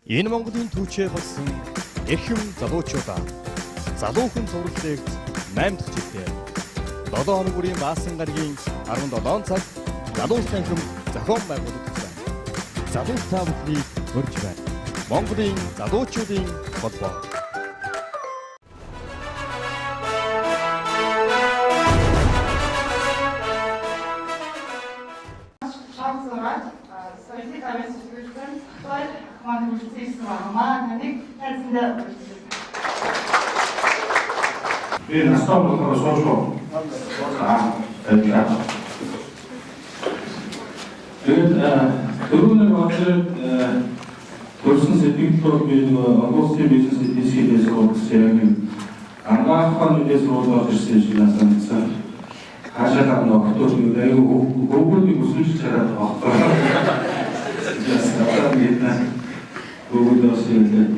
Энэ Монголын түүчээ болсон эрхэм залуучуудаа залуу хүн цувралтай 8 дахь жилдээ 7 хоног бүрийн баасан гарагийн 17 цаг залуу танхим зохион байгуулагдсан. Залуу та бүхнийг урьж байна. Монголын залуучуудын холбоо. Би настаа болохоор суушгүй. Тэгээд дөрөвний багшид төрсэн сэтгэлдөө би Монголын бизнес эдисгээс оруулсан ангаахын үдээс руу ирсэн шиг санагдсан. Хаашаа нөх төр өгөөдийг өсөж чараад байгаа. Ясаа гэдэг өгөөдөөс хэлээд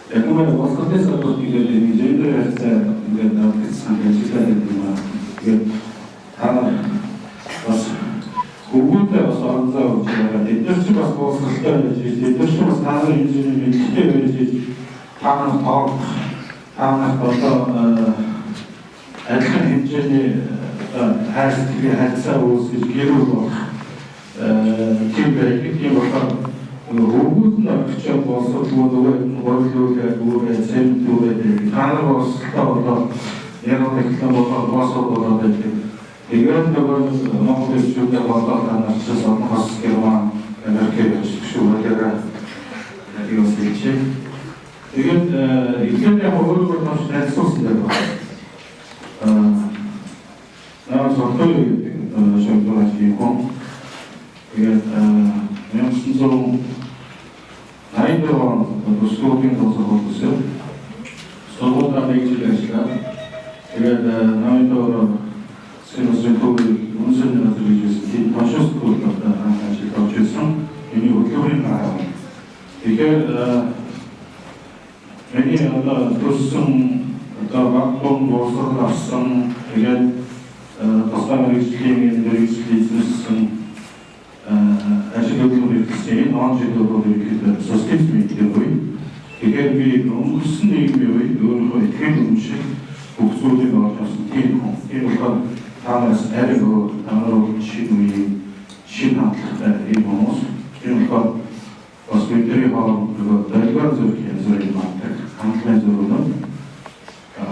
яг нь Монголын салбарыг инженер хэлсэн ингээд навигацсан ажилладаг юм аа. Тэгээд бас өгөөдөө бас оролцоо өгч байгаа. Эдгээр ч бас боловсролтой байж, эдгээр ч бас таарын инженер мэдтэй байж, таанах одоо ажлын хэмжээний хайрцаг үүсгэж гэрүүл болох тийм байдаг. Тийм болохоор өгөөд нь очиж боловсрол бойлуулаад үүрээ цементүүрээ танаар бас одоо яг нэг болоод болоод байдаг. Тэгээд Монголын шүүгээ болоод танаас сонхос гэрман энерги шүүгээр юусч. Тэгээд ихэнхдээ хөрөөр томч найсуусан дээр наа сортой шүүгээрээ юм. Тэгээд найдвар төслүүдийн тусгалтсаа сургуулийн нэгжлэжлээ. Тэгээд найдвар сэнэсрэтүүл үнсэн нэзрийжсэн ташаас тултаа ажиллаж байсан. Энэ хөтөлбөрийн аа. Тэгэхээр миний одоо төссөн одоо багтун боловсрол авсан. Тэгээд тусгай нэгжлийн бизнесийн ажлын үйлчлэлийн онцлог үйлчлэл систем мэдээгүй. Тэгэхээр би өнгөрсөн нийгмийн үед өөрийнхөө итгэл үнэмшил хөгжүүлэх болсон тийм болохоор танаас ариг танаар шин хандлагатай юм хүмүүс. Тийм болохоор бас бидний хооронд дэлгэр зөвхөн янзын මාтай хамтлан зөвлөн.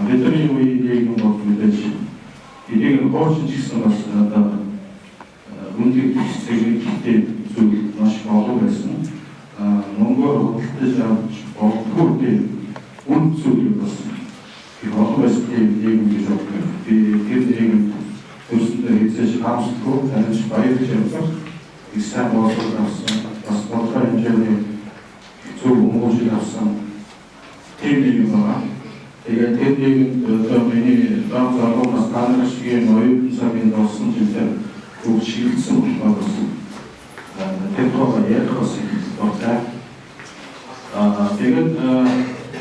Бидний үеийн нэг бол мэдээж энийг хоорч гэсэн бас одоо үнэхээр хэсэгтэй зүйл маш олон байсан. Монгол хөдөлж авч болтгоодын үн зүйл бас их олон байсан юм гэж боддог. Би тэр нэг төсөндөө хэзээ хамсдаггүй таньж баярлж явсан. Их сайн боловсрол авсан. Бас бодлого хэмжээний зөв хүмүүжил авсан. Тэр нэг юм байна. Тэгээд тэр нэг одоо миний давхар танаас шиг ноён цагийн болсон зүйлээр шилжсэн боловс темпорал ярихс болтой. Тэгээд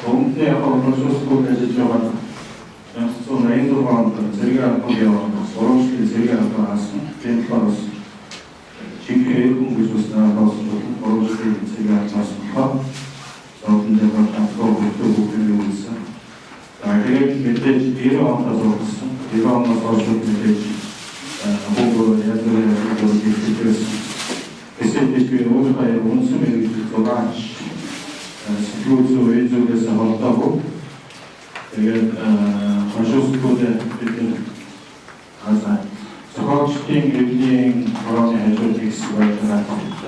өмнөний хавралжуулалт ажиллаж байгааянцсан найдвар зэрэг авах сургуулийн зэрэг авсан. Темпоралс чигээр хүмүүс уснаас сургуулийн зэрэг авсан. Сондөд байгаа хөтөлбөр үүссэн. Тэгээд мэдээж 90 оноос орсон. 90 оноос орсон мэдээж Google эсэтэжгүй өөрөөр үнсэн мэрэгч зураач сэтгүүлзөө эзүүдээс холдоогүй. Тэгээд хашуустуудад бидний зохиолчдын гэрлийн хорооны хажууд хийх байлаа.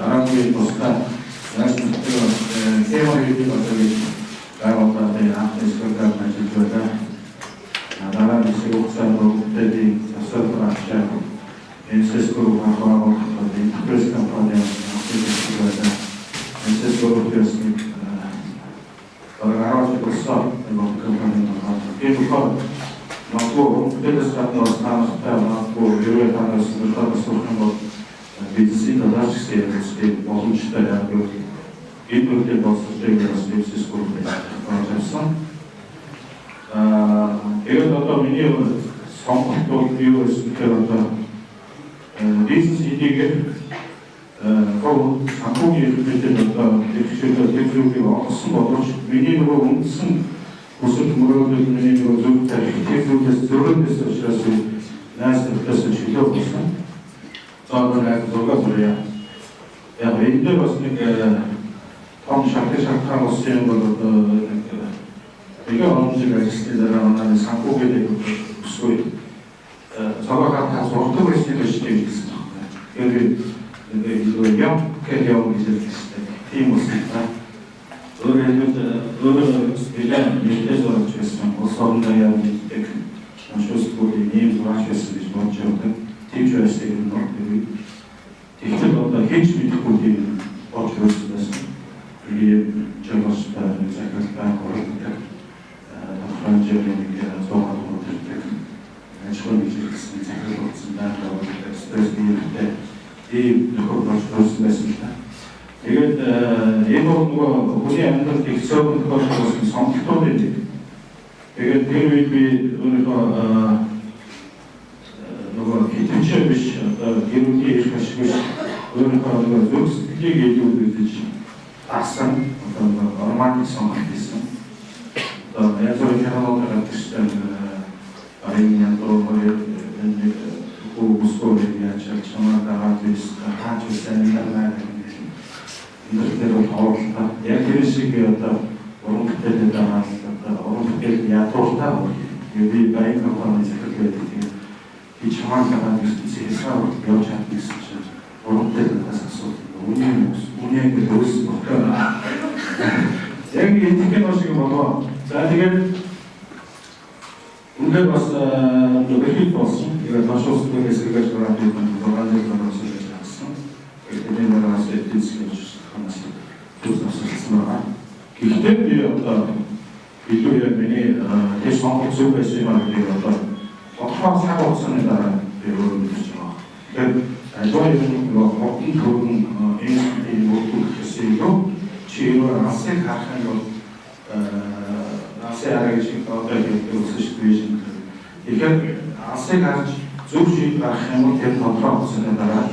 Аргагүй тусдаа хэмжээний бодлогыг байгууллагын хамтлагаар ажиллаж байгаа. Дараа нь сэгүүцэн рүүтэйг асуулт авчаа. Энэсэсгөө хаваа болоод пресс компани хийсэн. Энэсэсгөө хийсэн. Аргач болсон нэг компани байна. Магадгүй дэс хатнаас таамагүй юу танаас нутагаас сурах бизнесийн адаачтай боломжтой яг ийм боловсролын бизнесгүй болсон. Тэгээд одоо миний сонголт юу гэсэн тэгэхээр одоо бизнес хийгээд 상공이 이렇게 대표적이 어떤 것도 미니로 무슨 뭐라고 미니로 좀 대표적에서 저런 데서 실어서 나서 그래서 주려고 했어. 저는 그거가 뭐야? 야, 왜인데 봤으니까 tom şarkı 쓰는 것도 이게 언제가 있을때라는 나는 상고게 되고 소위 저가 다 어떻게 쓰는 시대에 있습니다. 이거 영계령 이제 팀으로서 öyle 예대서 주셨으면 어서운다야 이렇게 쇼스코리 님 도와주셨으면 좋겠다. 팀 주었어요. 이것도 핵심이 듣고 있는 어쩌었습니다. 이게 제가 싶다는 생각을 거듭니다. 프란지오님께 소화도 못할 때 처음 이제 생각을 없습니다. 스트레스 이 그렇습니다. 이게 예보가 우리 안에서 기술은 그것은 성격인데 이게 대립이 우리가 누가 기준치듯이 기록이 하시고 우리가 좀 스피드게 얘기하듯이 악상 어떤 얼마나 성공이 있어. 또 예전에 캐나다가 뜻은 아니면 또 그 무스코에 대한 정확하게 아주 센터가 이들대로 더웠다. 예술식이었다. 오른쪽에다가 오른쪽에 야도다. 여기 바이크가 하는 이제 그렇게 되게 이 정확한 뜻에서 여자한테 있었죠. 오른쪽에다 가서 운영이 될 수 없다. 여기 티켓 넣으시고 봐봐. 자, 지금 우리가 봤어. 몇개 봤어? 이거 다 쇼스도 했으니까 저랑 좀 돌아다니는 거 봤어. 이렇게 내려가서 디스크 기대비에 어떤 일도에 대수왕 복수가 있으면 어떤 어떤 사고 없습니다. 이런 거죠. 저희는 어떤 그런 인식이 모두 있어요. 지금 아세 같은 거 아세 알아기 지금 어떤 쓰시는 이게 아세 같이 조직 아해모 대통령 없습니다.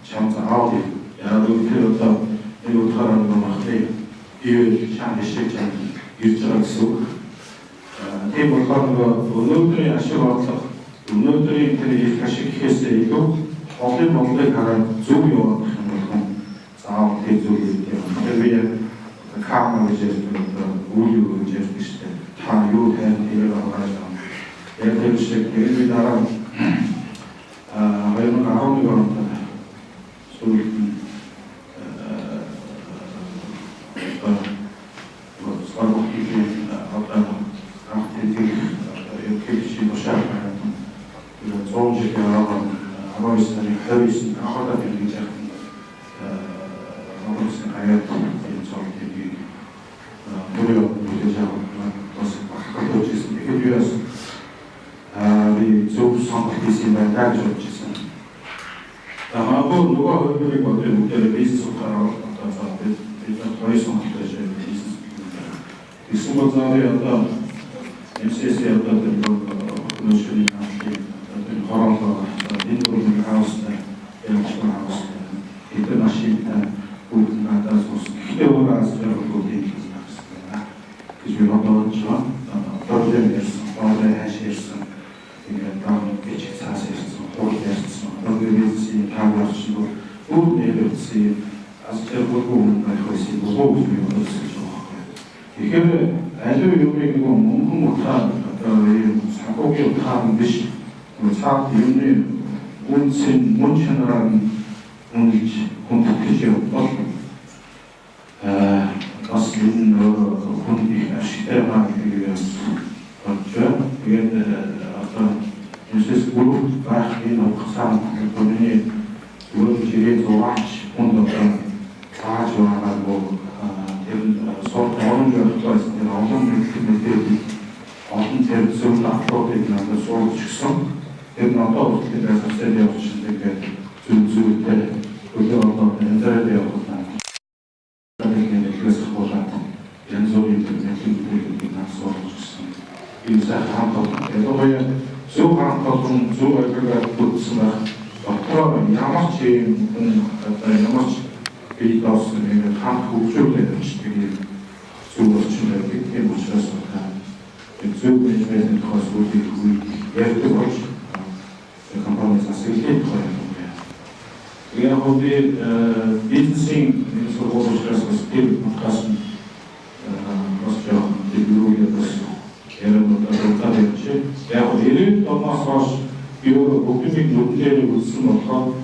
참자 아우디 야도 필요다. 이거 타라는 거 맞대. 이 장례식장 일정수 테이블 하는 거 오늘들이 아쉬워서 오늘들이 이렇게 다시 했어요. 어떤 분들 가는 조용한 거 싸움 대조기 때문에 카메라 이제 우유 이제 비슷해. 다 요한 이래라고 하죠. 예를 들어서 예를 나라 왜냐면 아무리 그런다. MCS의 어떤 노션이 나오기 어떤 허락과 인도를 하우스나 영식을 하우스나 인터내셔널 우리가 따라서 기대오라 스타일로 되겠습니다. 그 중에 어떤 저 프로젝트에서 어제 하시겠어 이게 다음 배치 사세에서 오르겠어 어디에서 다가시고 우리에서 아주 보고 갈 것이 무서운 중에 어디서 이게 아주 요즘이고 몸 못한 사고기 못하는 것이 사 비운의 문천이라는 문이지 공통되죠. 어스린 본디 시대만 그렇죠. 이게 어떤 뉴스 그룹 같은 녹상 본인이 그런 지리에 좋아하시 본다는 다 좋아하고 어느 정도 있으면 어떤 느낌이 어떤 대립성을 앞으로 되는 소로 축성 되는 어떻게 돼서 세대어 주시는데 준수때 그게 어떤 엔터에 되었구나 그래서 보다 연속이 되는 느낌이 나서 축성 인사 한번 에도에 주 한번 주 얼굴가 붙으면 дотроо ямар ч юм хүн одоо ямар ч бие даасан нэг хамт хөгжүүлээд очдог юм зөв орчин байдаг. Тийм учраас зөв менежментийн тухай зүйлийг ярьдаг болж компаниас асуултыг тохиолдсон байна. Яг хөдөө бизнесийн сургуулиудаас тэр подкаст осчоо дэлгүүрээ бас яригдаад явж яг 90 оноос хойш юу бүгдийг нүдээр үзсэн болохоор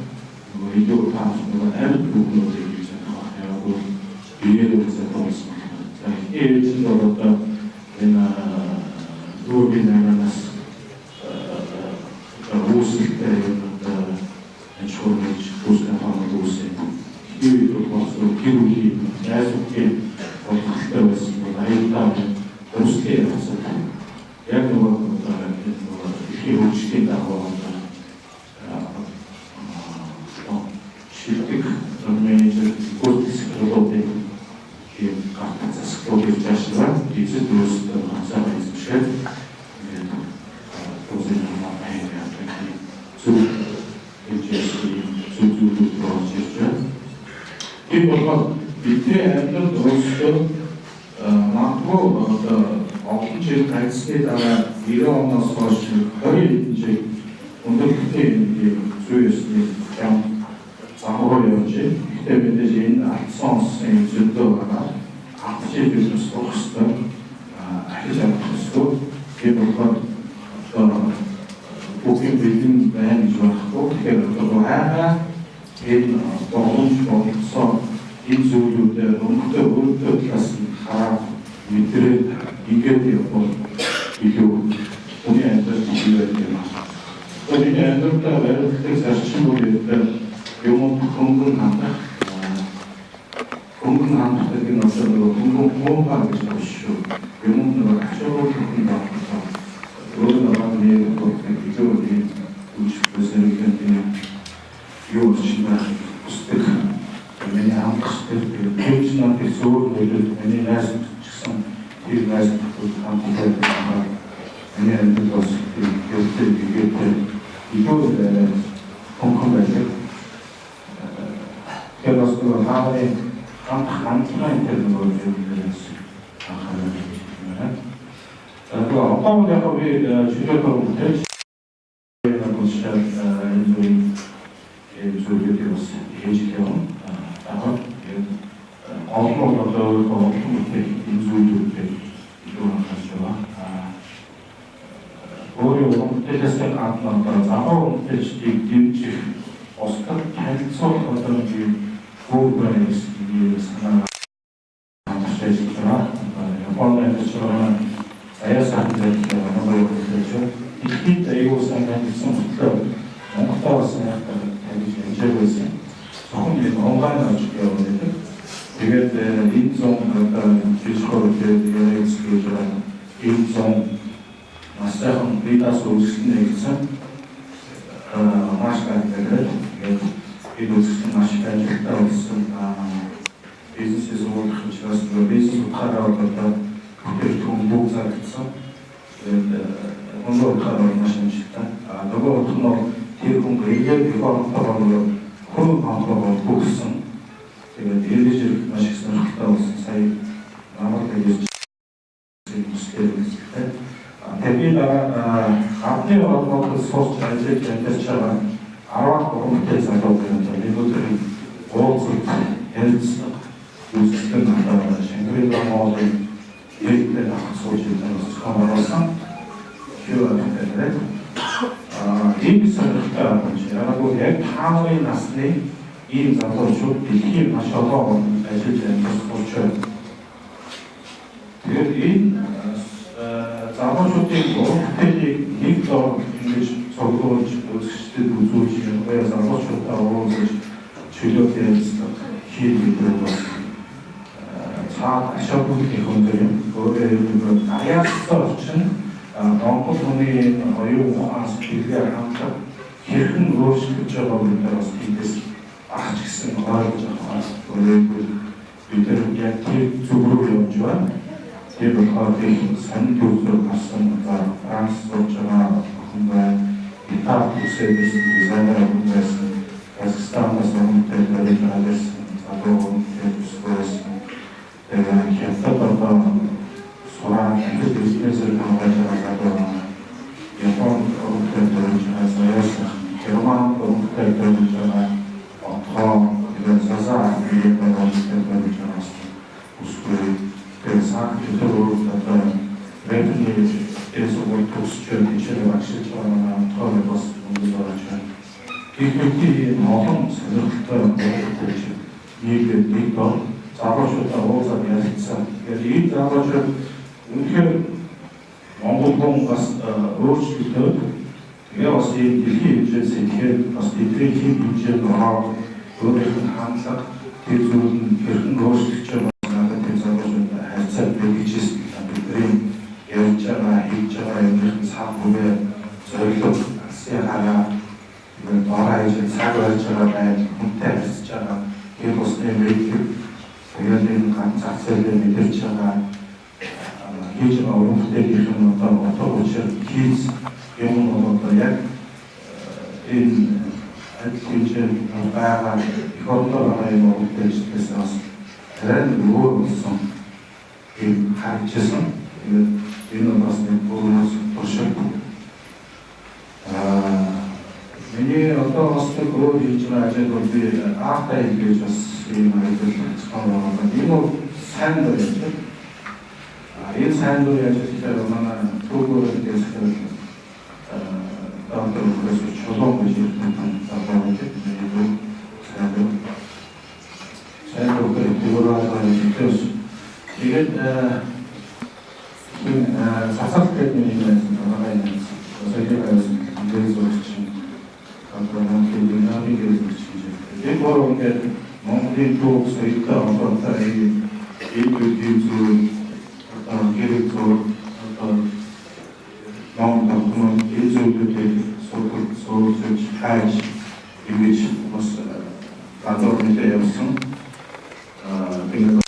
видео таамаглал амьд бүгдийг хийж байгаа. Яг гоо биеэр үзэх болсон. За энэ чинь одоо энэ дүүргийн анаас үүсэлтэй одоо энэшгүйж үүсгэн хамгаалж үүсэх. Юу болсон гэрүүлийн найзуудын бодлоготой байсан бол аюултай үүсгэн хасаад яг нөгөө их хөгжлийн дагуу шилдэг менежер гүйцэтгэгчдийн ийм гацсахгүй жашраа эцэд үүсдэг хацаа байсгшээ тийм болохоор бидний амьдралд өөрсдөө магадгүй олон жил хайцны дараа 90 оноос хойш 20 хэдэн жил өндөртэй зүйсний юм замруу явж ихтэй мэдээж энэ алдсан онцны зөндөө байгаа. Хатчих бизнес тохиолдсон ахиж авах хэрэгтэй. Тийм болохоор бүхэн бэлэн байна гэж байхгүй. Тэгэхээр одоо хайраа энэ боломж болсон энэ зүйлүүдээр өмнөдөө өөртөө талаас нь хараад мэдрээд ингээд явбал илүү хүний амьдрал хийгээд юм. Өөрийн амьдралдаа барилддаг зарчим үеэр юм хөнгөн хандах гэдэг нь одоо хөнгөн хуумпаа гэж байна шүү. Юм нэг ачаалал хөнгөн байна. Өөрөөр хэлбэл илүү үжигсэн юу ч байх үстэй. Миний амттай пэйж намын зөөр нөлөө миний найз гэсэн тэр найз хамтдаа байгаа. Миний амьдрал бас гэдэг илүү хөнгөн байдаг. Тэр бас хааны хамтхан тэр нөгөө зүйлээс анхаарал тавьж байна. Тэгээ одоо яг би чөлөөтэй хүмүүс зүйлүүдийг бас хийж явна. Олон одоо энэ зүйлүүдийг илүү анхаарч байгаа. Өөрөөр хэлбэл гадна замаар үнэлжийг дэмжих устгах танилцуулах одоо ийм програмс санаа хамтдаа Японы төсөөлөл аяасан дээр намайг хэлж ихэд аюулсан гэсэн судлаа Монголд бас яг тавьж хэмжээсэн. Зөвхөн энэ онлайн ажил явуулдаг. Тэгээд энэ зон одоо физикал дээр хийж байгаа энэ зон мастерхан бидас үүсгэнэ гэсэн маш гайхалтай. Тэгээд үүсгэн маш гайхалтай болсон. Бизнес зөвлөх учраас бизнес ухаараа одоо тэр хүмүүс зарцсан. Тэгээд онлайн ухаараа маш амжилттай. Нөгөө нь тэр хүн ингээд реформтороо хүн хамгаалал бүгсэн. Тэгээд ирж маш их сонирхолтой болсон. Сая намайг хийж тэгээд би гадны орнууд сурч ажиллаж байгаа 13 залуу байна. Би өдөр уулзалт хэлсэн үзсэн надад Шангрила моодын хэлбэр авах сууж байгаа. Тэгээд ийм сонирхолтой болж яг яг хааны насны ийм залуучууд дэлхийн маш олон ажиллаж байгаа учраас тэгээд энэ залуучуудын бүтээлийг нэг дор ингэж цуглуулж өсгөжтэй үзүүлж байгаа залуучуудаа уруулж чөлөөт ярилцлага хийгээд байна. Цаад ашиглалтын хөндөр өөрөөр хэлбэл аяастай орчин Монгол хүний оюун ухаанс хэлээр хамтар хэрхэн өөрчлөж байгааг нь бас тиймээс ахч гэсэн ойлгож авах. Өөрөөр бид яг тэр зүг рүү явж байна. Тэр болохоор сонин төвлөрөг гарсан Франц сурж байгаа хүн байна. гитар төсөөлсөн дизайнер байсан, Казахстанаас өмнөд барилгын залуу төсөөлсөн. Тэгээд хятад одоо сураа бизнесээр хамгаалж байгаа Япон өмнөд барилгын Герман өмнөд барилгын Онтон Саза гэдэг барилгын үсгээр тэрсаа төсөөлөд одоо рэпний эсвэр төсчээр хичээл багшилж байгаа тохиолдол бас үүнд орж байна. Гэхдээ олон сонирхолтой байдаг нэг доо залуучуудаа уулзаад ярилцсан. Тэгэхээр ийм залуучууд үнэхээр Монгол хүн бас өөрчлөлтөд тэгээ бас ийм дэлхийн хэмжээс ихээр бас дэлхийн хэмжээнд ороод өөрийнх нь хандлага тэр зүйл нь хэрхэн өөрчлөгдөж байгаа надад тэр залуучуудаа харьцаад бэлгэжсэн бидний ярьж байгаа хийж байгаа юмны цаг үе зорилго асяхаа бороо хийж цаг болж байгаа байл хүнтэй харьцаж байгаа энэ усны мэдлэг тэгээд энэ ганц зацaalыг мэдэрч байгаа хийж байгаа өрөвтэй гэх юм одоо учир хийж юм одоо яг энэ адилхан байгаа их одоо байгаа юм өрөвтэйчдээс бас харин өөр болсон ийм харагдсан. Энэ бас нэг бүрээс туршилт. Миний одоо бас өөр хийж байгаа ажил би артай гэж бас ийм ажил цааваа. Энэ сайн байж. Энэ сайн байж ажиллахаар манай түүгээр дэсгээр доктор профессор чулуун гэж хэлсэн байгаа юм. Сайн түүгээр тэгээд сасал гэдэг юм байна. Сэлэс дэзогч контролын динамик гэж. Энэ бороонд Монголын төвс хэвээр онцгой ийм зүйл гэрэг зур Монгол эзэлдүүд суулж хайж ингэж бас газар нэлээд явсан. Тэгээд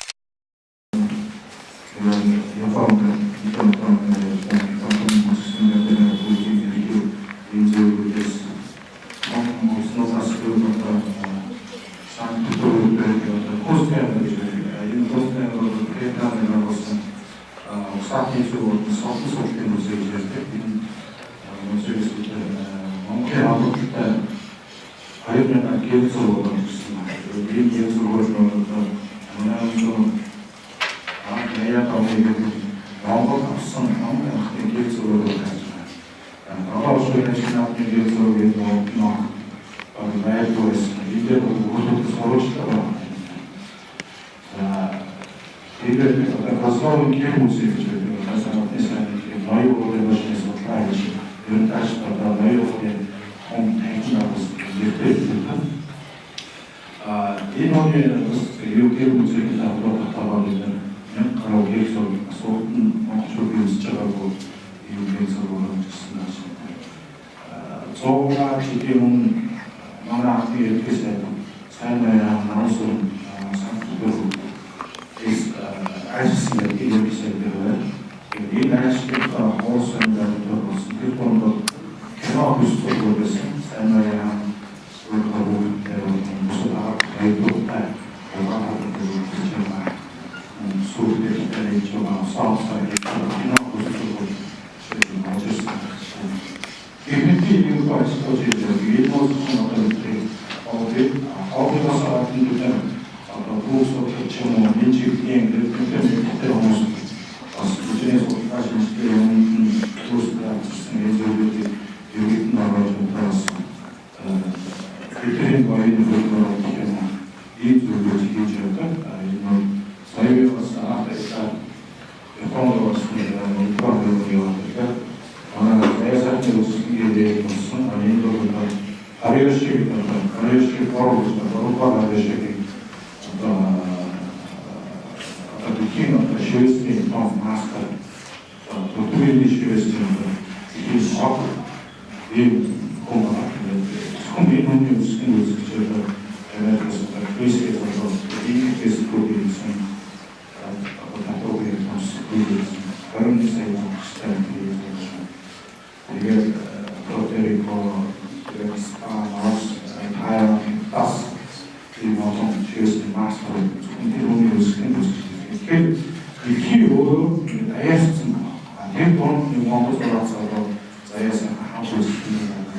дэлхий өөрөө даяарсан байна. Тэр донд Монгол улсаар заяасан хамт үзсэн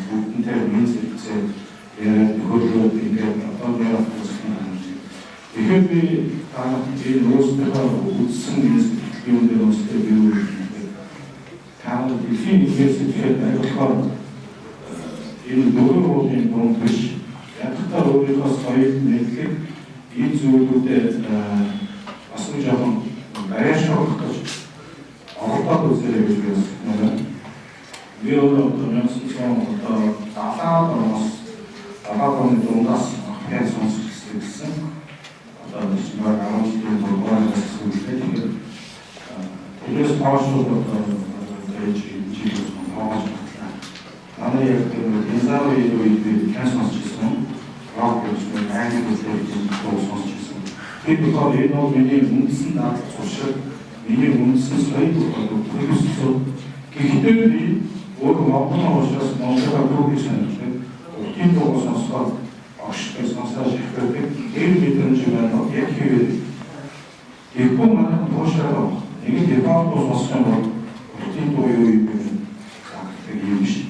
бүгднтэй нийцээ яриад хөлөө ингээд одоо яах вэ? Тэгэхээр би энэ өөрсдөө үзсэн юм дээр өөрсдөө би таамаг дэлхийн university-д ажиллахаар энэ дөрвөн уулын дунд биш ядтар өөрийнхөө соёл мэдлэг энэ зүйлүүдэд бас нэг жоохон баяршаах гэж оролдоод үзээрэй гэж байна. Би өөрөө одоо даваад дундаас хэн сонсох гэсэн одоо жишээ нь 10 жилийн турш үзлээ. Тэрээс паушууд жижиг пауш. Манай яг энэ үед хэн сонсчихсан рок гэж англи хэлээр сонсчихсан. Тэр болохоор энэ бол миний үндсэн наад туршид миний үндсэн соёл төлөвлөсөн. Гэхдээ би өөр Монгол уушаас Монголоор бүгд санагдав. Тийм дуу сонсоод огштой сонсож ихтэй энэ мэдрэмж байна. Яг хэвээр Япон манай туушаа нэг Япон сонссон бол тийм дуу юу юм бэ? Так юм шиг.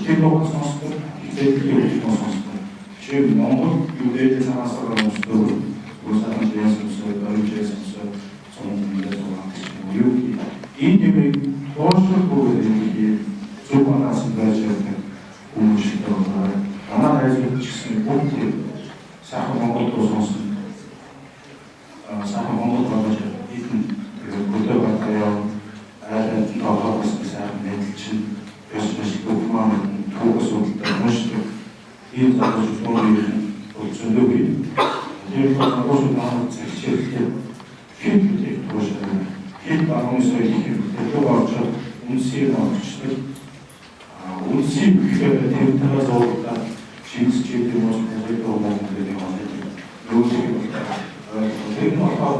Тийм дуу сонсдог. Тэгээд сонсдог. Чи Монгол юу дээр санаасаа сонсдог. Уусаа жиэс сонсдог, оржиэс сонсдог. Юу энэ юм туушаа бүгд зүгээс байж байгаа хүмүүс байна. Манай хайрцагч гэсэн бүгд сайхан Монгол дуу сонсдог. Сайхан Монгол болж идэн хөдөө байгаа айрын тоогоос сайхан мэдчихэн яшмаш бүгман түүгээс үлдээ мөштэй. Энэ залууч бүгд өчнөд бий. Тэр болохоор манай зэрэгчтэй хэд туушаа хэд багын соёл хэлбэр болж үнсийг олчтой. Үнсийг тэр талаас оруулаад шинж чиглэл болж байгаа гэдэг юм байна. Тэр нь одоо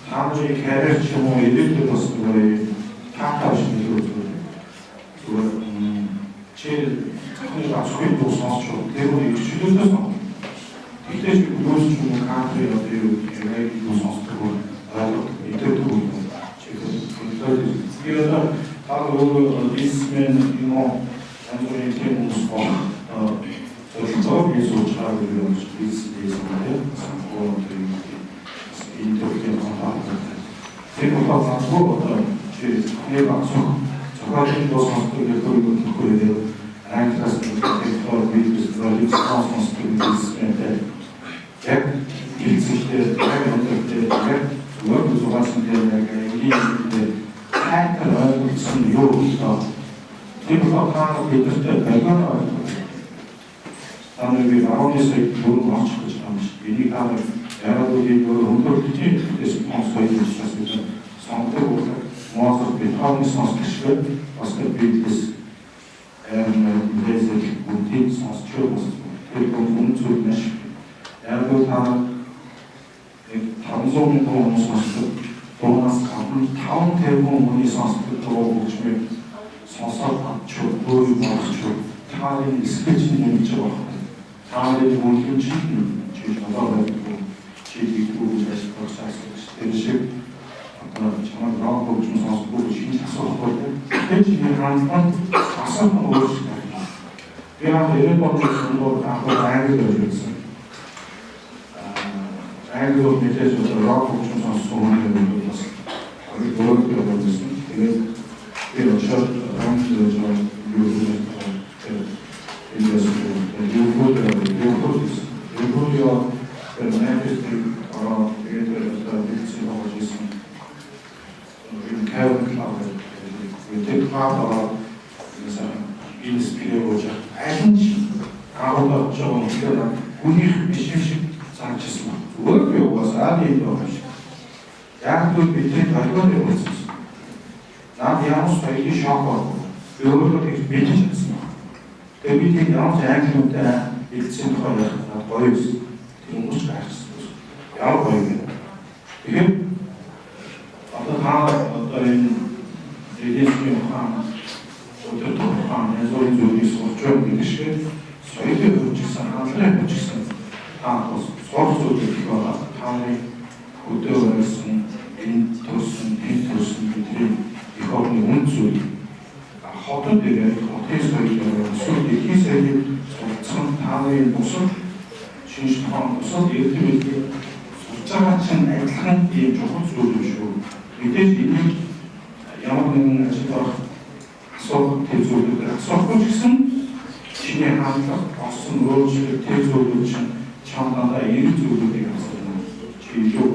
таамагийн карьер ч юм уу илэрдэг бас зүгээр таатаж хэлүүлдэг. Чи зөвхөн асуух дуу сонсч тэр үеийг чөлөөтэй сон. Тэгтээ чи дууш ч юм уу кантри одоо юу яг дуу сонсдог мэддэг үү? Чи одоо өөрөө дисмен юм Андрей Тимус то есть участвовали в списке через хлеб, сухарин досмос, который такой раньше кто видит, что космос, как ilişkiler, как вот узуваться делает, как это yok. Тэр болохоор бидэрт байгаагаа таныг аавнаас бүрэн олж гэж байна. Энийг аваад яагаад гэвэл өнөөдрийн спонсор хийчихсэн бид сонгох моосор бид аавнаас сонсчихвээ. Бас бидээс мэдээж бүгдийг сонсчихвээ. Тэр бүхэн зүйл маш яагаад та 500 мянган хүмүүс сонсдог. Дуунаас гадна 5 тэрбум хүний сонсдог дуу хөгжмийг сонсоод авч өөр болгоч таарын эсвэж нэмж байгаа. Таарын үнэлэмж чинь одоо байдаг. Чи дийгүү гэж процесс тэр шиг одоо чамд рок хөгжим сонсдог шинж асуулт. Тэр чинь хаанхан асуух өөрчлөлт. Яг энэ бодлого ахад англи байсан. Англи мэдээж рок хөгжим сонссон юм бас. Тэгээд өөрөөр хэлбэл тэгээд тэр очоод Наад ямар соёлын шок байна. Өөрөөр хэлбэл мэдчихсэн. Тэгээд би тийм ямар англи хэлсэн тухай ярих гоё юм. Тийм хүмүүс хайрсан. Ямар гоё юм. Тэгэхээр одоо одоо энэ дэдисний хаан өдөр хаан yazılı зүйлийг сонсож байгаа шиг соёлын хөгжсөн хаалгын хөгжсөн таах бас сорч үзэх байгаа. Тааны өдөр байсан энэ төрсөн хотуудыг хотын соёлоор эсвэл дэлхийн соёлыг суралцсан тааны бусад шинж ухаан бусад эрдэм мэдээ сурч байгаа чинь адилхан ийм чухал зүйл юм шүү. Мэдээж энийг ямар нэгэн ажил асуулт зүйлүүдээр асуухгүй ч гэсэн чиний хандлага болсон өөрчлөлт зүйлүүд чинь чамдаа эрг зүйлүүдийг асуусан. Чи юу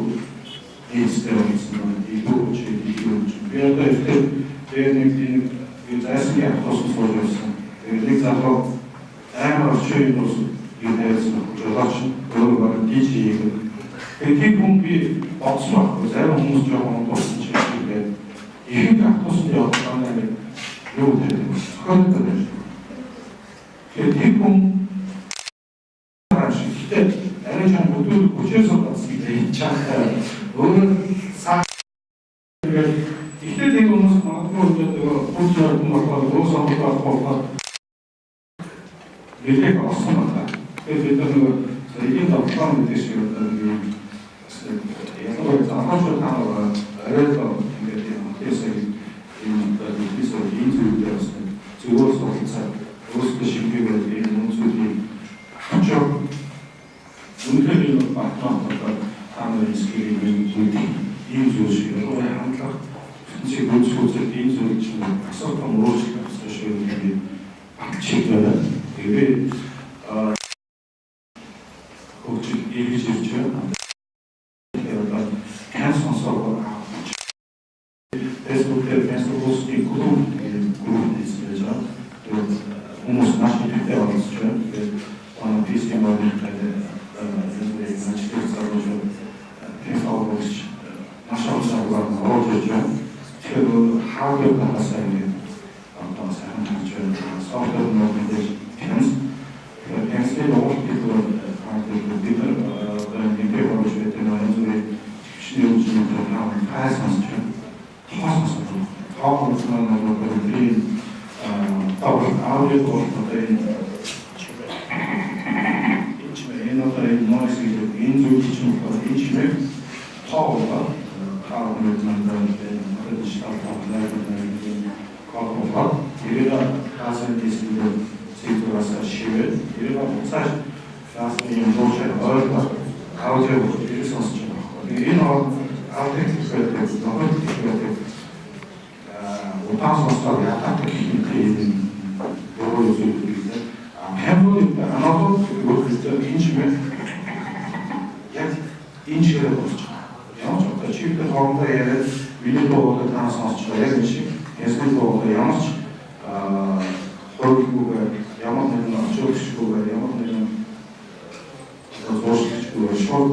институт юу ч би одоо нэг зайсан явахсан суулсан. Нэг залуу амар орчин ус юусэн жолооч өөрөө дижиг. Тэгээд хүн би бодсон баг. Зарим хүмүүс жоохон туссан ч гэдэг. Их автобусд явсан нэг юу гэдэг. Скотланд. Тэгээд хүн ашигтай арай ч бүдүүр хүчээр суулгасан гэдэг чанга өөрөө саа ихтэй тийм хүмүүс магадгүй өдөр хүмүүс өөрсдөө болохоор нэлээд олсон байна. Тэгээд бид нэг эдийн тавтан мэдээж юм яг заахад таавар арай л ингээд юм хийсэй энэ бизнес инженерээс зөвхөн сонгоцоо өөрсдөө шингээгээд энэ үнцүүдийг очоо үнэхээр багтаах таамаг скрийн ийм зүйл шиг хандлага чи гүнзгийтэй ийм зүйл чинь асуулт өөрчлөлт авсан шүү гэдэг багчиг байна. Тэгээд хөгжил эргэж ирж байна. Тэгээд кэнсонсоор Facebook-ийн групп хийж байгаа. Тэгээд хүмүүс нашид дээр орж байна. Тэгээд манай письма модуль гэдэг значит заложено технологич нашаа савгаар орж ирж байна. Тэгэхээр хардвер талаас нь одоо сайн хийж байна. Софтвер модуль финанс финансийн өөрчлөлт хардвер дипер дипер орж ирэх нь шинэ үйлчлэгүүд хаасан ч хаасан аудио болтой энэ noise гэдэг энэ зүйл чинь энэ чимээ тоолоо хаалт мэдэн дээр диджитал платформ кодоор ирээд хаасан дисплей цэцгээс шивээ ирээд уцааш хаасан юм доошоо ойлгох аудио ирсэн сонсож байна. Энэ аудио гэдэг номер гэдэг утаасаа ятах хийх өөрөө зүйлээ хамбог анаагүй өөрөөсөө инженер яг инженер болж байгаа. Ямар ч одоо чигээр хоорондоо яриад миний боолоо танаас сонсч байгаа юм шиг эсвэл боолоо ямар ч хөргүүгээр ямар нэгэн очиодчгүйгээр ямар нэгэн зуршилчгүйгээр шууд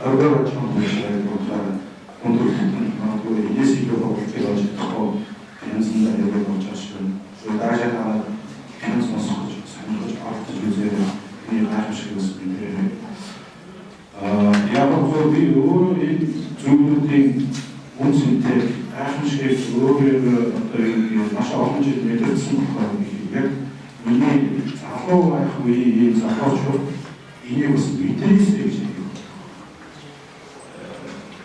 аргаар чамдаа болоо өндөрлөлт магадгүй ясиг боолоо гэж тохоо янзын дээр болж ашиг. Тэгээд таашаа танаас сонсож ini harus begini. Ya kalau di luar ini jumlah muncul harus keluar dari masyarakat jadi semua ini. Ini apa ini apa ini harus diterima.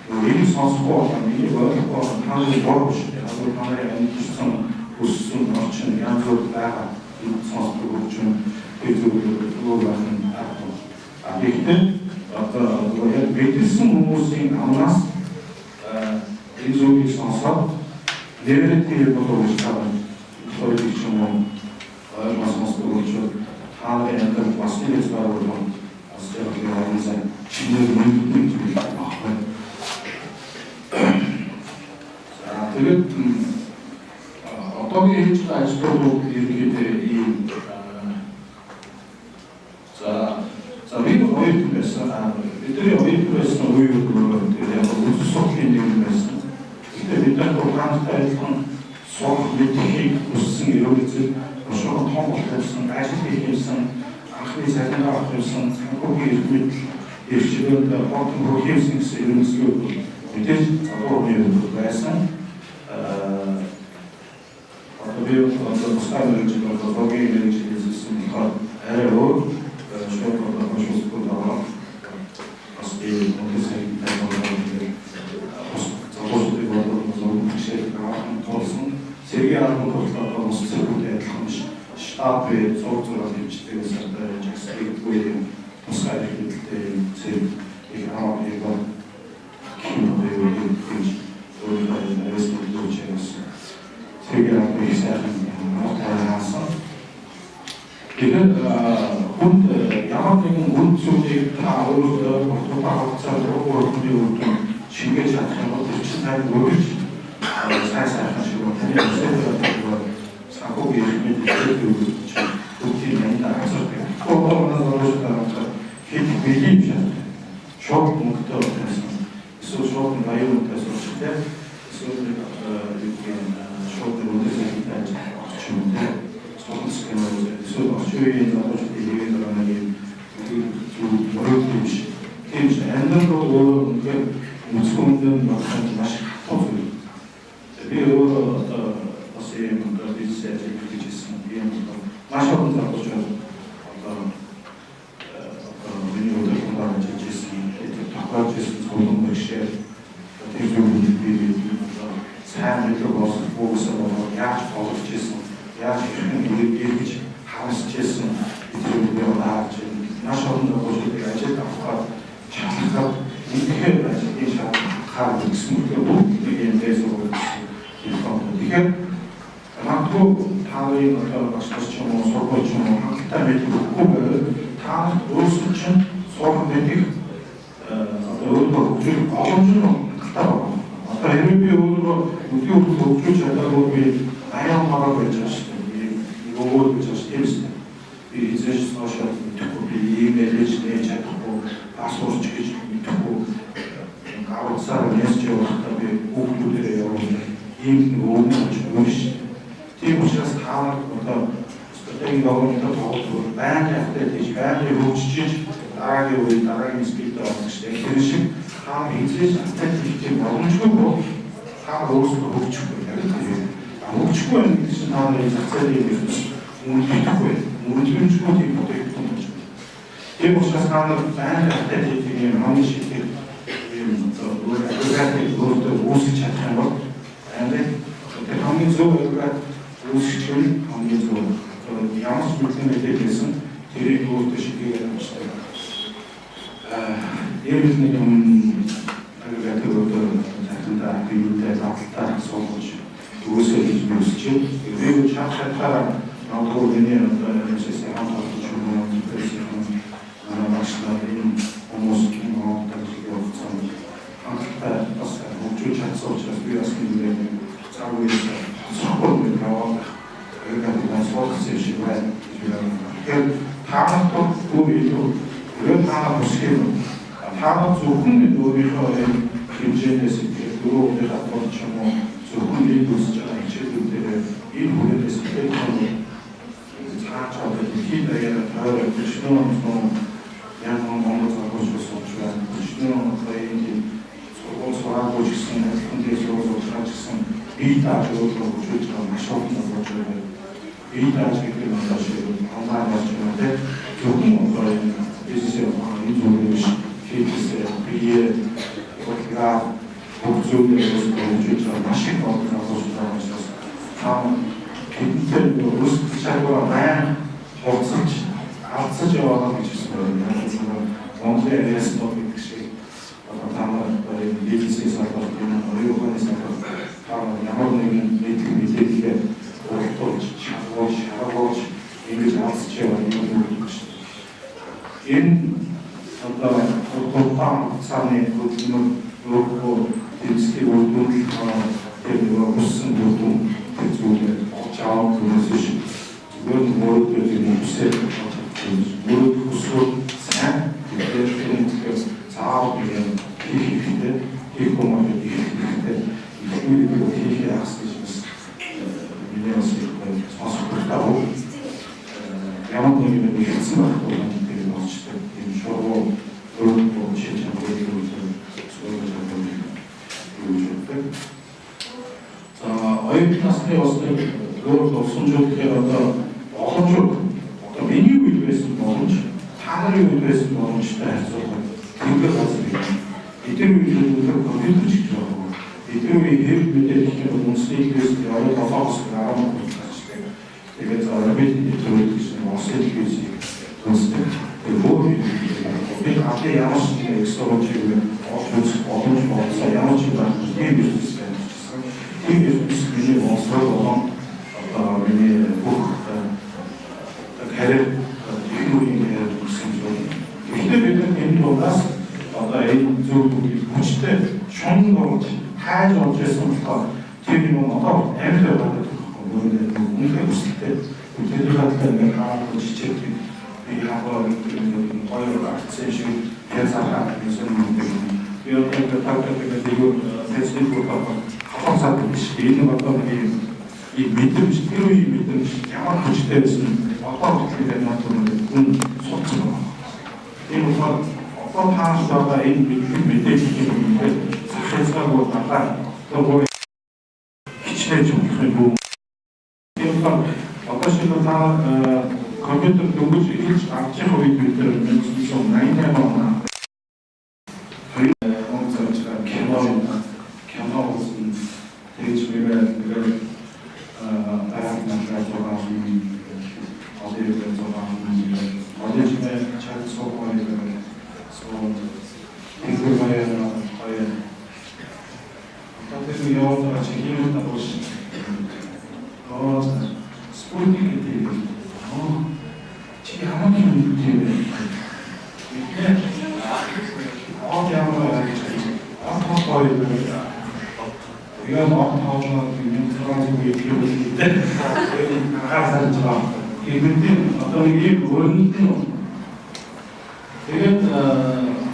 Ini transport ini berapa harus bagus. Kalau mana yang susah khusus macam yang berapa transport macam itu berlaku apa? Akhirnya atau yang begitu mungkin amas itu sangat level tinggi betul sekali. Kalau cuma masuk masuk hal yang terpasti sekarang belum asal kita bisa cuma mungkin тэгээд одоогийн хийж байгаа ажлууд ерөнхийдөө ийм за бид хоёр байсан бидний хоёр байсан үеүүд яг үс судлалын нэг байсан. Тэгээд бид нар програмтай адилхан сурах мэдлэгийг өссөн ерөнхийдөө шууд том болсон ажил хийсэн анхны сайхнаа авсан санхүүгийн эрх мэдэл эрхчлэлд хотын програмсын ерөнхийдөө мэдээж залуучууд байсан. Wir also Mustafa için Bölge Yönetici'nin Erol şöyle konuşması kurduğu aslında muhteşem bir çalıştığı varlığımız olduğu şey olsun. Sevgi anlamında kurtarılması sebep штатные социальные четыреста жагсаалгүй тусгай хэлтэй зэрэг яагаад яг киноны гэж өөрөөр хэлбэл тэгээд яг сайхан мотораасан. Тэгээд хүнд ямар нэгэн үнд зүйлийг та өөрөөдөө бодоход өөрөөр шингээж чадах юм бол тэр чинь сайн өөрөж сайхан шиг байна. Санхүүгийн хэлбэрээр бүгдийг яндаа асуудаг. Өөрөөр хэлбэл хэд бэлийм шат. Шок мөнгөтэй байсан. Эсвэл шок баяртай сонсогдсон. Эсвэл шок мөнгөтэй байж очимтэй. Эсвэл очивын залуучууд хэлээд байгаа нэг зүйл биш. Тэгж амьдрал руу үнэхээр мөцгөндөн багтаж маш тооцоо. Би өөрөө бас юм бизнес хийжсэн юм маш олон залуучууд миний удаа хийжсэн тохиолдсон зөвхөн бишээ тэр зүйл би сайн мэдээ болсон фокусоо яаж болж ирсэн яаж ингэж харсчихсан гэдэг нь яаж маш олон залуучууд ажил авах чанартай үнэхээр ажил шаардлага гэсэн үг юм дэсөө тэгэхээр магадгүй таарын багшаас ч юм уу сургууль ч юм уу хангалттай байдаг үгүй та өөрсдөө чинь сурах мэдих өөрөөр хөгжих боломж нь хангалттай байна. Одоо хэрвээ би өөрөө өдөө хөгжиж чадаагүй би аян мараа байж байгаа шүү дээ. Нөгөө гэж байна тийм үү? Би эзэж сошиал мэдхгүй би имэйлж нээж чадахгүй пассворд гэж мэдхгүй гаргацаар нээж явахдаа би хүүхдүүдээ явуулна. Ийм нөгөө ч юм шүү. Тийм учраас та нар одоо стратегийн гаврынхаа тоглолт байна гэдэг тийш байнгын хөгжиж дараагийн үе дараагийн спикер авчихсан. Тэр шиг та эзэж стратегийн боломжгүй та өөрсдөө хөгжихгүй яг тийм. Хөгжихгүй гэдэг чинь та нарын зах зээлийн үнэлгээгүй үнэлэмжгүй тийм бүтээгдэхүүн болж байна. Тийм учраас та нар байнгын тийм хамгийн шилдэг юм өөртөө үүсгэж чадах юм бол тэр хамгийн зөв үүсгэж хамгийн зөв ямар ч бүтээгдэхүүн байсан тэрийг өөртөө шийдэх хэрэгтэй. Ийм нэг юм агуулгад захиндаа биетэй давталтаар суулгаж үүсгэж би чанартай намайг миний нэсэс хамтлагч юм манай машинаар энэ хүмүүс кино тавьсан хамтдаа бас хөгжиж чадсан учраас би бас нэг цагийн сохорны наваа гэдэг асуулт шиг байна. Тэгэхээр таамаг төв өөр таамаг бүсгэн таамаг зөвхөн өөрийнхөө хэмжээнээс дөрөвдөө хатварч юм уу зөвхөн нэг үсэж байгаа хичээлүүдээр энэ хүрээс хэлэх цаашаа тийм даяар таарах төшнөө яг монгол залуучууд байна. Төшнөө хоёрын сургууль сураагүй гэсэн хүнтэй сургууль сураачихсан бие дааж өөрөөр хөгжиж байгаа маш олон залуучууд байна. Бие дааж гэдэг нь маш онлайн болж байна те. Зөвхөн онлайн бизнесээр энэ зүйл биш. Хийхээ бие фотограф хөгжүүлэх хөгжиж байгаа маш их олон залуучууд байна. Тэдгээр өөрсдөө чагаа байна хурцж алцаж яваа гэж хэлсэн байна. Монголын ясна гэдэг шиг одоо таамаг бизнесээс авах юм оюуханы сахар таамаг ямар нэгэн мэдээлэлээ өөртөө шааргуулж ингэж алцаж яваа юм гэж. Энэ одоо тотал цааны хөдөлмөр өөрөө дэлгэцийн үйлдвэрлэл тэр өссөн бүхэн тэр зүйлээ чаав хүмүүсш зүгээр өөрөөр хэлбэл өөрөөр хүсвэл сайн дэлгэцээс цаав юм хийхдээ их хүмүүс хийхдээ их хийх яас гэж бас минийс сонсогдоо ямар нэгэн хэлсэн байхгүй тэр болчтой энэ шоу өөрөөр хийж чаддаг оюутан насны усны өөр тусламжууд гэхээр одоо боломжууд одоо миний үед байсан боломж та нарын үед байсан боломжтой харьцуулбал тэнгэр газар байна. Эдгээр үйлдвэрлэл компьютер ч гэж байна. Эдгээр хэрэг мэдээлэл гэх юм үндэсний хэлбэрээс орой толгоос 10 гарчдаг. Тэгээд комединий төрөлд гэсэн Монголын телевизийг үздэг. Тэр өөр би гадны ямар ч эксплорчиг олж үзэх боломж болсон ямар ч юм тийм бизнес байна. Тийм бизнес миний Монголд болон одоо миний бүх карьер технологийн карьер гэсэн зүйл. Гэхдээ бид энэ дундаас одоо энэ зүйлийг хүчтэй шунан болж хайж олж ирсэн болохоор тэр юм одоо амьд байдаг. Үнэхээр хүсэлтэй. Бидний хаалт нэг хаалт жижиг би хаваа хоёр акцент шиг хязгаартай гэсэн юм. Би одоо тавталдаг дээгүүр фэсбүүк болоод хавцаад биш. Энэ одоо нэг мэдрэмж тэр үеийн мэдрэмж ямар хүчтэй байсан одоо хүртэл энэ хүн судсан байна. Энэ болохоор одоо тааш байгаа энэ мэдээллийн үнэхээр захиалгаагүй байгаа. Одоо хичнээн юм. Одоо шинэ та компьютер дөнгөж эхэлж авчих үед бид нар 1988 он кино үзсэн тэгж мэрэг тэгээд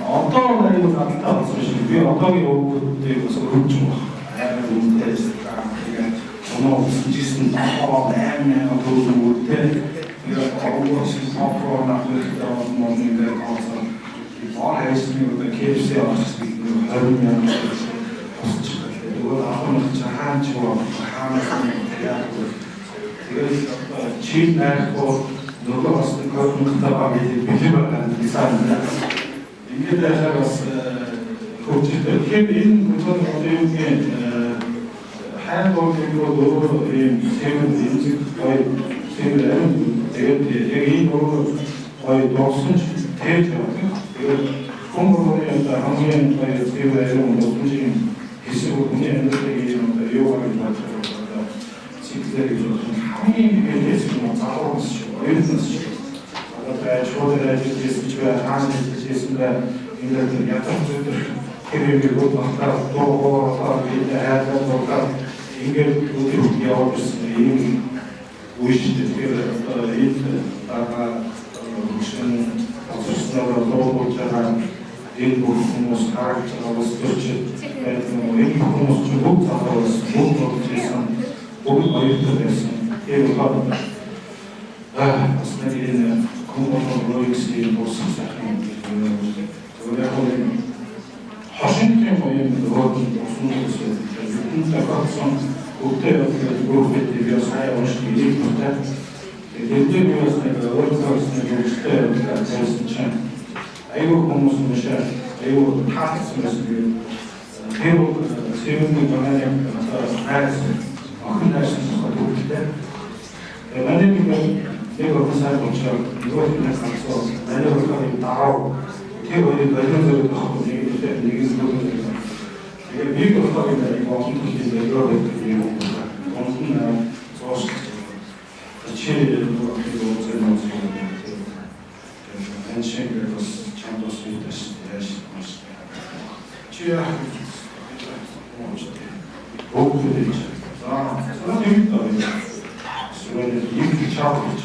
одоо нэг гадтай болсон шиг би одоогийн өвгүүдтэй бас хөрж байгаа. Үнэтэй тэгээд оноо жисэн тоо 8 төгрөгтэй тэгээд авуусан тоо нахлаа мөн дээр авсан. All has to be KFC office with having чип найрахгүй нөгөө бас компьютертай баг бэлэн байгаа дизайн. Ингээд дахиад бас хөгжөлтэй. Тэгэхээр энэ бүхэн одоо юу гэх хайр бодлого ийм сэвэн эзэг гоё сэвэн тэгээд яг энэ нөгөө гоё доосон тээж байгаа. Тэгээд комбоны одоо хамгийн гоё сэвэн доосон хэсэг хүний амьдралыг юм одоо юу гэж бодож байгаа. Сиклэг хамгийн хэлээс нь заавал ойлгосон шүү. Одоо чөлөөтэй ажиллаж байгаа хаана ажиллаж байгаа энэ ятах зүйл хэрэг бол багтаа тоогоо бид хайртай болоо ингээд үгүй явуулсан юм үеийн тэгэхээр одоо энэ байгаа шинэ офиснаар тоогоо чараа энэ хүмүүс харж байгаа үсгэрч энэ хүмүүс ч бүх заавалс бүх процессан бүх оюутан байсан. Энэ бол бас нэг энэ коммуникацийн болсон сайхан зөвхөн хашинтын боём род основной интеграцион өтөө группet дээр сая уншиж ирсэн. Тэгээд бас нэг өөрсдөө зөвхөн ажилласан чинь аюу хүмүүс мөшөө аюу таацсан гэсэн тэр сэрүүний банааны хайс охин хайсан хөлтэй. Манай нэг офисаар очоод юу нэгээс асуу манай өөрөөр даа тэр үед байлгүй нэг зүйл тэгээд би өөрөөр нэг олон зүйлийг өөрөөр юм онцгой зоос чигээр нөгөө зөвхөн энэшээ бас чамдос хийдэж яаш маш чиа өгөөж энэ их чаавч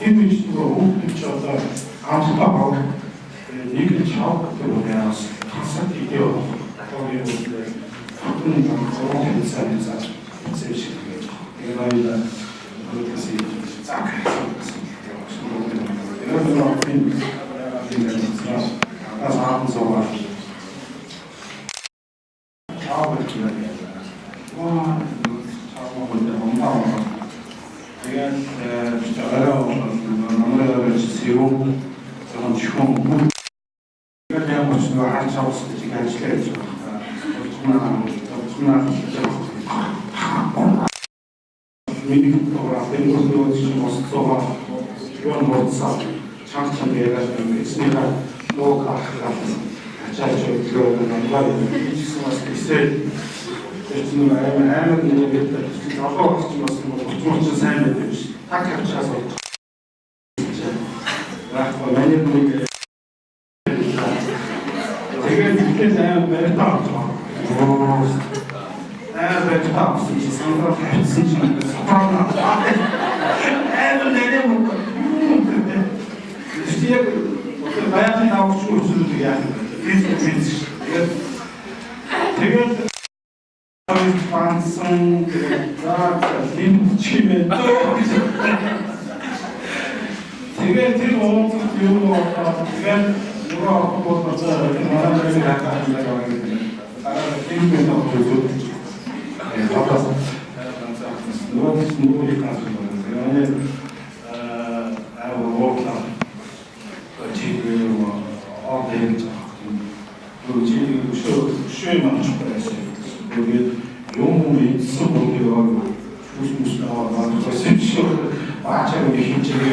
энэ ч нөгөө одоо амтаа бав нэг чаав гэдэг нь яас хасаад идео тоогийн үгээр энэ нэг сайн зэвшиг гэж энэ баялаа өөрөөсөө зак 미국 프로그램 연구소 지금 모습소가 이런 모습사 장점이 해가지고 있으니까 뭐가 잘 저기 들어오는 양반이 이지스마스 있어요. 그래서 알면 모르겠다. 아까 같이 말씀 좋은 삶을 딱 합쳐서 많이 보니까 되게 늦게 자요. 매다 매다 상상 진짜 사랑 애들 내내 먹고 시에 어떤 마약이 나오고 죽을 게 아니라 되게 반성 그랬다 김치면 또 되게 엄청 귀여운 거 같다. 되게 누가 한번 봤자 말하는 게 약간 한다고 하는데 나는 게임에서 보여줘. 네, 바빠서 누구한테 누구니까 저는 아이고 먹다 지금 되겠죠. 그 지금 쇼에만 출발했어요. 여기 용몸이 있어 보기도 하고 무슨 나와서 센치로 마찬가지 힘들게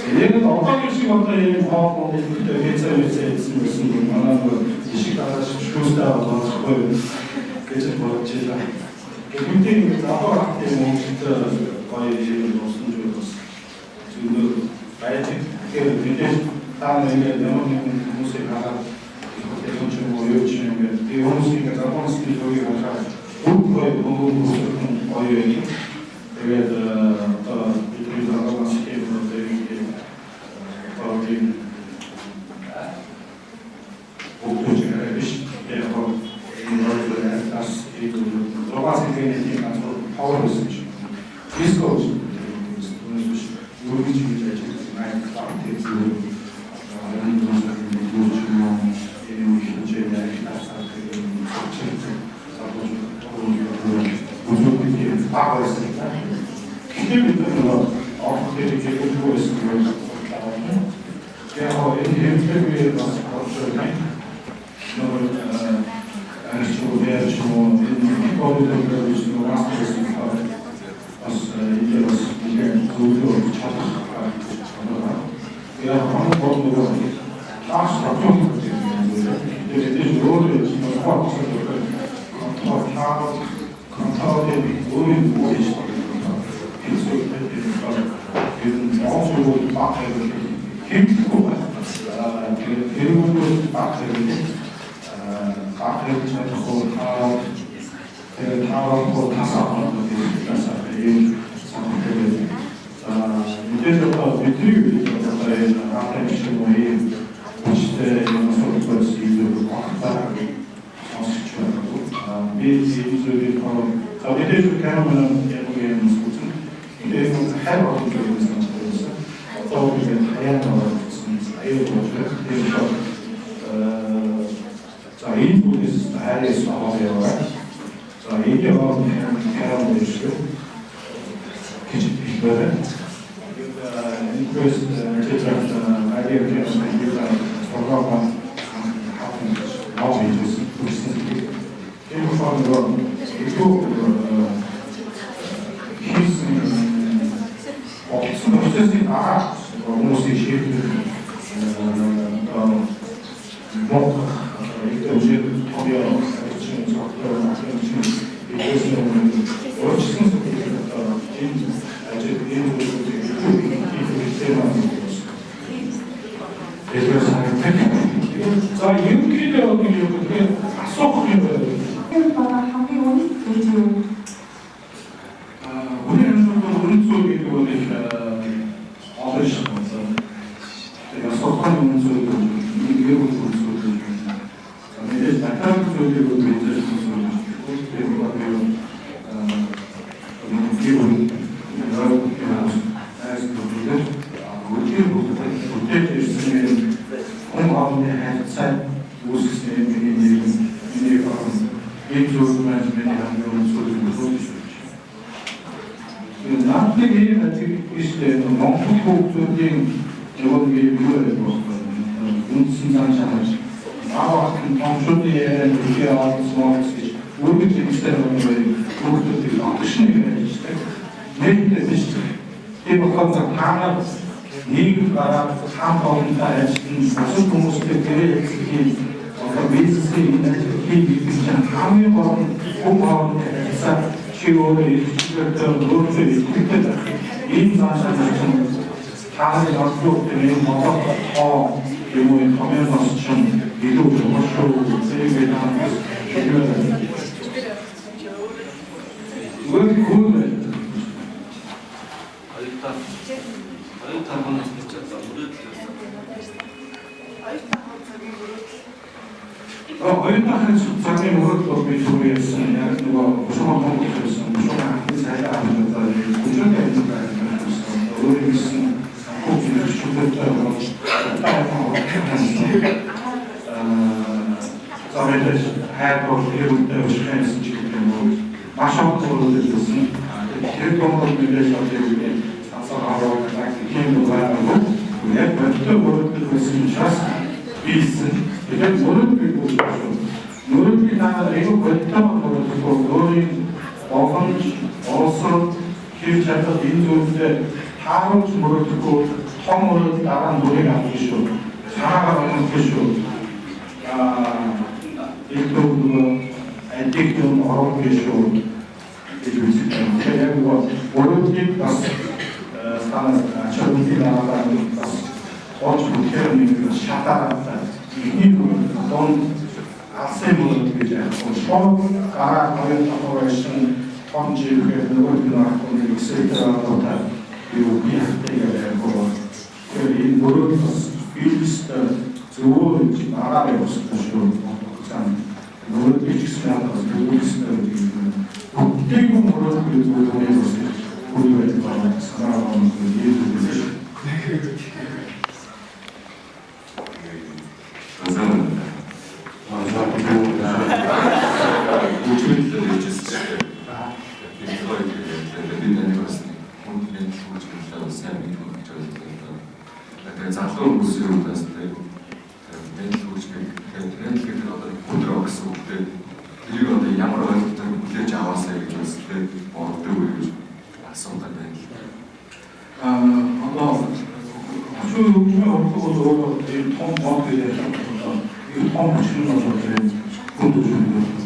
얘는 어떤 일식부터 이 과학고 그때 회사에서 있으면 만나고 시간을 주스다가 더 거의 그래서 뭐 제가 굉장히 나와 때문에 진짜 거의 무슨 줄 알았어. 지금 나이트 굉장히 다음에 이제 영어는 무슨 가서 대선 좀 모여주는 게 영어니까 나쁜 스피커에 가서 거의 너무 무슨 거의 그래서 이들이 나가고 스케이트로 되게 거기 목표지가 대하고 이걸 다시 너가 생각이 가서 파워를 쓰죠. 디스코지 우리 집이 제일 많이 따뜻해 이런 것들을 주로 이런 현재의 기타사들이 무슨 빠고 있으니까 기대부터는 어떻게 이렇게 해주고 있으면 그래서 인터뷰에 가서 어쩌네 너를 안시고 내주고 이거를 주고 마스터했으니까 이제 그걸 찾아가 그래서 한 번도 딱 작동했거든요. 이제 로를 지금 강타에 모든 모습이 있습니다. 계속 이런 마음으로 막 힘들고 그리고 막 앞에 저거 다하고 다사하고 이 상태를 이제부터 밑으로 앞에 지금의 시대 연속을 수 있도록 확실하게 정식화하고 미리들이 더 밑에 이렇게 하면은 예쁘게 무슨 이래서 해로 쪽에서 그래서 어떤 게 다양한 것을 사용하죠. 그래서 자, 이 부분에서 다양해서 하고요. 자, 이경은 해라고 해주시고, 이거는 인프레스 제작 아이디어 개발은 일단 전화만 하고 나오고 있습니다. 일부분으로 이쪽 힘쓰는 없으면 아, 무슨 시를 이때 우리 더비어 지금 작별 지금 이것은 어찌선 속에서 아주 그래서 자 이웃끼리도 그게 쏙 그린 거예요. 우리는 오른쪽에 보니까 어르신께서 제가 석환 오른쪽으로 이게 오른쪽으로 이제 나타난 쪽으로 이제 그리고 기본 여러 남편이 있을 때 농축국적인 저번에 미국에서 문신상상을 나와 같은 농촌에 이렇게 와서 우리 집에서 그것들이 тогтшны гэж нэгдэж байна. Тийм болохоор таанад нийгэм гараад хамт олонтой ажиллан бусад хүмүүстэй гэрээ хэлцэх одоо бизнесийн хийх гэж хамгийн гол хүн хооронд ажилласан чи өөрөө ихтэй өөрөөр ихтэй ийм заашаа тааны олдвол энэ молоо юм уу коммерс чинь илүү зөвшөөрөл зэрэг байна. Оюутан цагийн мөрөд би түрүүсэн яг нөгөө бушуухан томчсон бушуухан сайхан аваад хүчтэй байсан. Өөрөөсөн хөгжиж шүтэж замэдэж хайртай хэрүүтэй ушхайсан ч гэх юм уу. Маш их өөрөөсөн тэр томор мэдээж авдаг асар хараад тийм байгаа. Яг бодтой өөрөөд байсан шас ийсэн. Тэгээд өөрөөд Нөрөдний танаар аюу бодтой өөрийн офонч олсон хийж чадах энэ зүйлдээ тааруулж мөрөдөхгүй том мөрөд дараа нь бүрийг авах шүү. Цаагаар онох шүү. Энэ нөгөө аддикт орох шүү. гэж үзсэн. Тэгэхээр яг өөрөдний бас станаас чөлөөний аваад бас олж бүхээр нэг шатаар ихний дон алсын мөрөд гэж шууд гараа хоёрын том жирэхээр нөгөө нэг секретараа юу хийхтэйгээ явах. Тэр мөрөд бас бизнестэй зөвхөн гараа явуулсан шүү. Мөрөд бичсэн бас бизнестэй бүгдийг мөрөд гэж үзүүлсэн. Бүгд байна. Санаа ньရေးзалуу хүмүүсийн удаас тэгээд мэйл үүсгэх тэгээд одоо өдрөө гэсэн үгтэй тэрийг одоо ямар ойлголтоор хүлээж аваасаа гэж бас тэгээд боддог гэж асуугаад байна. Одоо шууд юм ороход энэ том бод гэж байна. Энэ том чинь одоо тэгээд бүдүүж байна.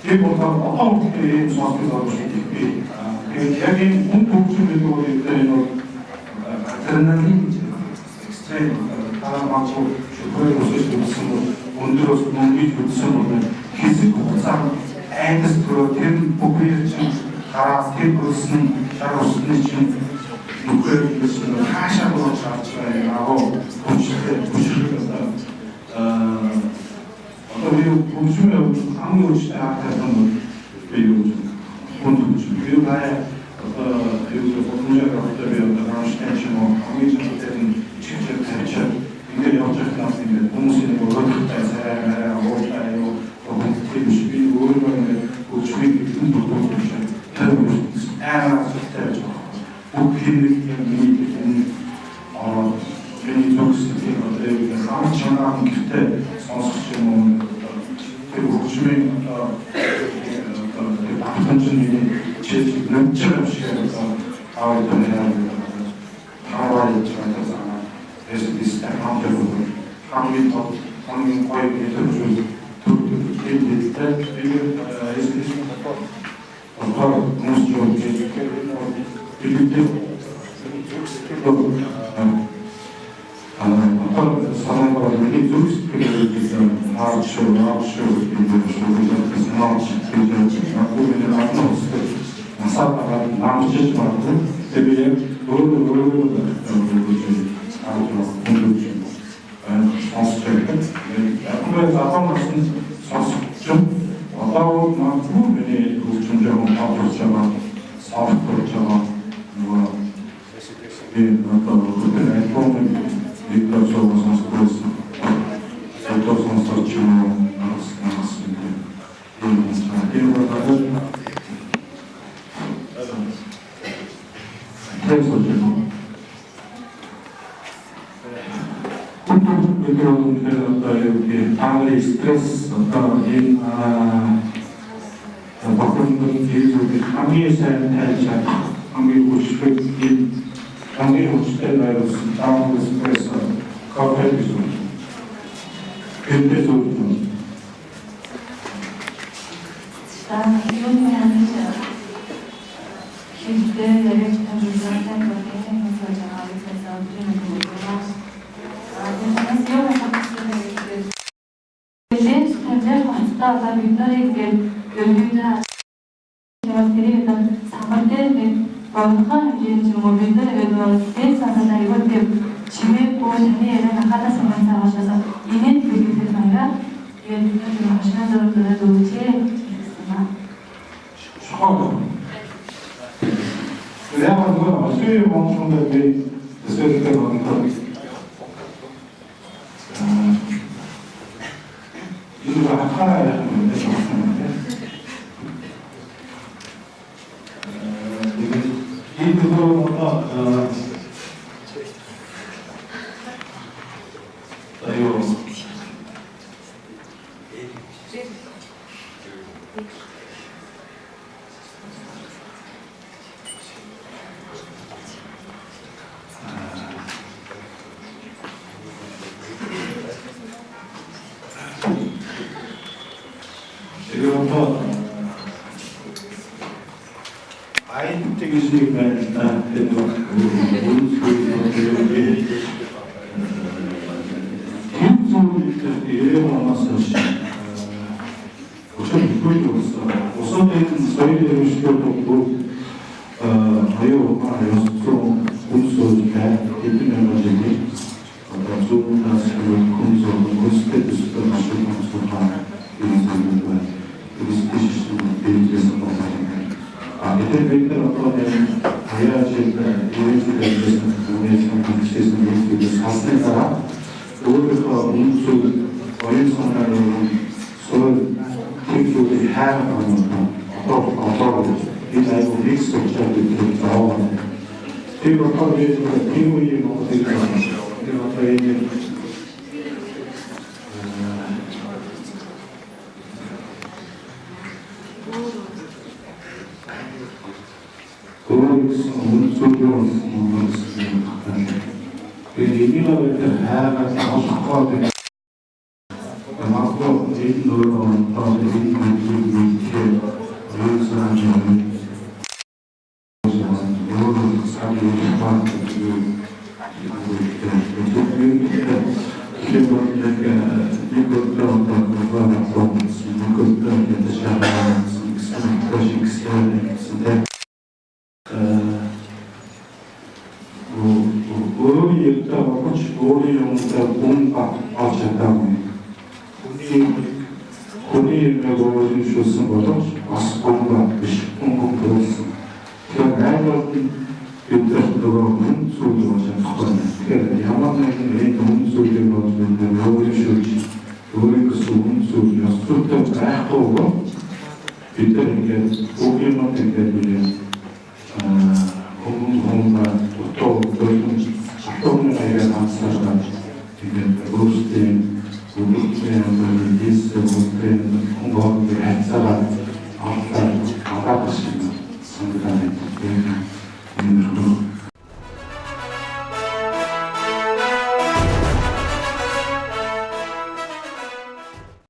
Тийм болохоор одоо энэ сонсож байгаа зүйл би яг энэ хүн төвчмөд гэдэг энэ адреналин экстрем таамаг шүрхэг өсөж үзсэн өндөрөөс мөнгөж үзсэн хэсэг хугацаанд айдас төрөө тэр бүгээр чинь хараа тэр өссөн шар өссөн чинь нүгээр өссөн хаашаа болж харж байгаа яг хүчтэй одоо юу бүжмээ хамгийн хүчтэй хатсан би юу бүжмээ байна одоо юу бүжмээ одоо би одоо рааштай ч юм уу хамгийн хүчтэй чичээ тавьчих ингээд явж байгаа юм хүмүүсийн өөрөөтэй сайраа ууртай юу бүгд би өөрөө бүжмээ гэдэг бүжмээ аа сэтгэж бүгд юм миний зөвсөй одоо хамт чанаа гэртээ сонсох юм уу тэр бүжмээ баталжны чист нэмчээр шиг аваад таваад чанаа эсэс хамт хамгийн гоё гэдэг тийм эсэс одоо мөсчөө гэдэг санааг нэг зүрх сэтгэлээр хаашаа гэдэг санаач гэдэг агуулын анхаас насаа намжиж байна. Тэгээд өөрөө 그때 앨범을 리더적으로 선수로서 리더 선수로 지원을 나갔습니다. 이거는 그래서 이렇게 방울의 스트레스 어떤 바꾸는 계속 감기에 사용하지 감기 고집을 감기 고집을 나이로서 다운 스트레스 커버해주죠. 근대적으로 Ben yolun yanınca şimdi elektrikten zaten bakayım nasıl acaba bir tesadüfen olurlar. Nasıl yol yapmak istedim. Benim stajyer hasta büyükler gönlümde Kemal'den sahabetten bazı genç mobilde ve sana 이렇게 집에 보시니 얘는 하다 생각하면서 하셔서 이는 그게 말이야. 얘는 좀 하시는 분들도 제 처음 내가 그건 수요일 방송인데 수요일 때 보니까 이거 하나에 하는데 이 부분보다 지금부터 아이템적인 기술들이 남아서 우선 보여줬어. 우선은 저희들의 시도도 아유 여섯 군소가 있는 거지. 좋은 나스를 군소 군스테드스도 마시고 군소가 이런 거가 군스테시스는 베이스에서 나타나는. 이들 베이스는 어떤 해야지 이해를 부분에서 군스테스는 베이스 사슬사라 오히려 군소 어린선하는 서울 팀들이 해야하는 어떤 이 나이로 믹스도 시작이 나오는 그리고 거기에 팀의 모습이 그리고 저희는 문수교 이민을 해야가 다수거든. 앞으로 인도로 떠들이 이렇게 연습하는 여러 사람들이 많은 본인이라고 해주셨은 것도 공부가 싶은 공부였습니다. 그냥 나이가 일단은 소리가 잘 커요. 그러니까 야만에는 왜 너무 소리가 나오는데 여기서 여기서 소리가 쏟다 나오고 일단 이게 고기만 되게 공부가 또 어떤 아이가 나타나서 이게 로스팅 우리는 이스 우리는 공부하기 했다가